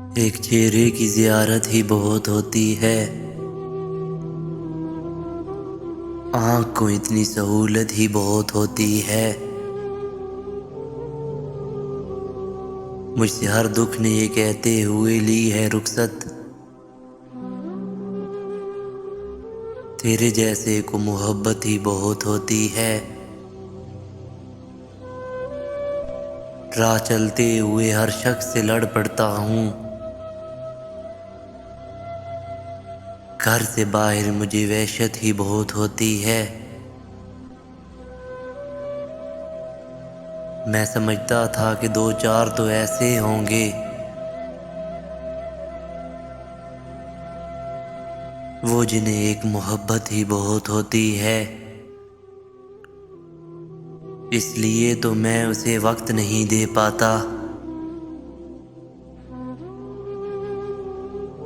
एक चेहरे की ज़ियारत ही बहुत होती है। आँख को इतनी सहूलत ही बहुत होती है। मुझसे हर दुख ने ये कहते हुए ली है रुखसत, तेरे जैसे को मोहब्बत ही बहुत होती है। राह चलते हुए हर शख्स से लड़ पड़ता हूँ, घर से बाहर मुझे वहशत ही बहुत होती है। मैं समझता था कि दो चार तो ऐसे होंगे, वो जिन्हें एक मोहब्बत ही बहुत होती है। इसलिए तो मैं उसे वक्त नहीं दे पाता,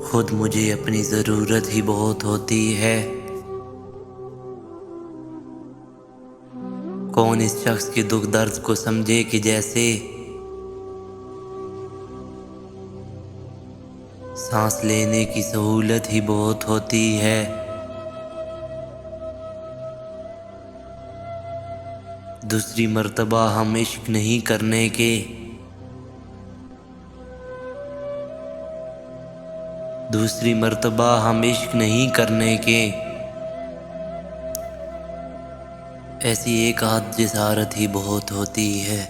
खुद मुझे अपनी ज़रूरत ही बहुत होती है। कौन इस शख्स के दुख दर्द को समझे कि जैसे सांस लेने की सहूलत ही बहुत होती है। दूसरी मर्तबा हम इश्क नहीं करने के, दूसरी मर्तबा हम इश्क नहीं करने के, ऐसी एक आध जिसारत ही बहुत होती है।